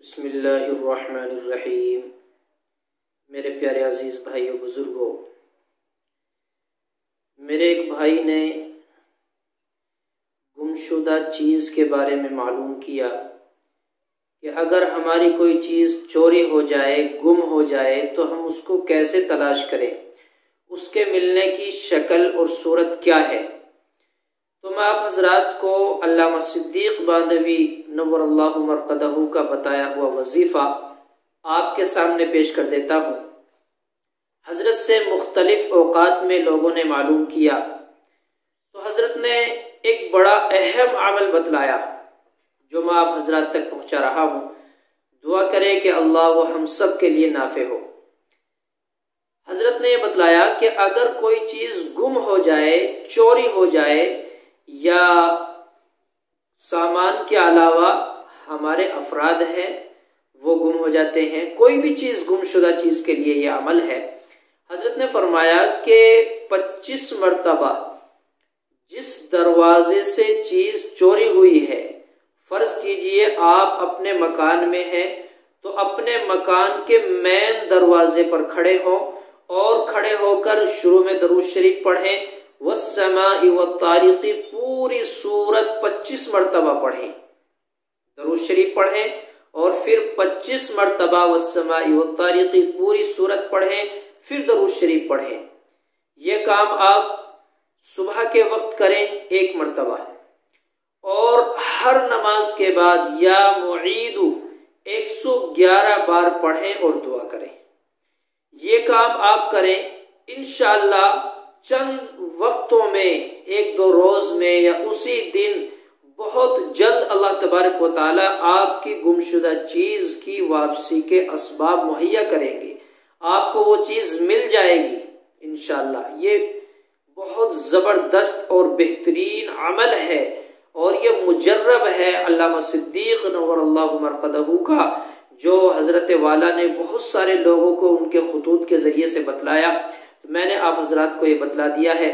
بسم اللہ الرحمن الرحیم۔ میرے پیارے عزیز بھائیو بزرگوں، میرے ایک بھائی نے گمشدہ چیز کے بارے میں معلوم کیا کہ اگر ہماری کوئی چیز چوری ہو جائے، گم ہو جائے تو ہم اس کو کیسے تلاش کریں، اس کے ملنے کی شکل اور صورت کیا ہے۔ تو میں آپ حضرات کو علامہ صدیق باندھوی نور اللہ مرقدہ کا بتایا ہوا وظیفہ آپ کے سامنے پیش کر دیتا ہوں۔ حضرت سے مختلف اوقات میں لوگوں نے معلوم کیا تو حضرت نے ایک بڑا اہم عمل بتلایا جو میں آپ حضرات تک پہنچا رہا ہوں۔ دعا کرے کہ اللہ وہ ہم سب کے لیے نافع ہو۔ حضرت نے یہ بتلایا کہ اگر کوئی چیز گم ہو جائے، چوری ہو جائے یا سامان کے علاوہ ہمارے افراد ہیں وہ گم ہو جاتے ہیں، کوئی بھی چیز گم شدہ چیز کے لیے یہ عمل ہے۔ حضرت نے فرمایا کہ 25 مرتبہ جس دروازے سے چیز چوری ہوئی ہے، فرض کیجئے آپ اپنے مکان میں ہیں تو اپنے مکان کے مین دروازے پر کھڑے ہوں اور کھڑے ہو کر شروع میں درود شریف پڑھیں، والسماء والطارق پوری سورت 25 مرتبہ پڑھیں، درود شریف پڑھیں اور پھر 25 مرتبہ والسماء والطارق پوری سورت پڑھیں، پھر درود شریف پڑھیں۔ یہ کام آپ صبح کے وقت کریں 1 مرتبہ، اور ہر نماز کے بعد یا معید 111 بار پڑھیں اور دعا کریں۔ یہ کام آپ کریں، انشاءاللہ چند وقتوں میں، 1-2 روز میں یا اسی دن بہت جلد اللہ تبارک و تعالی آپ کی گمشدہ چیز کی واپسی کے اسباب مہیا کریں گے، آپ کو وہ چیز مل جائے گی انشاءاللہ۔ یہ بہت زبردست اور بہترین عمل ہے اور یہ مجرب ہے علامہ صدیق نور اللہ مرقدہ کا، جو حضرت والا نے بہت سارے لوگوں کو ان کے خطوط کے ذریعے سے بتلایا۔ میں نے آپ حضرات کو یہ بتلا دیا ہے۔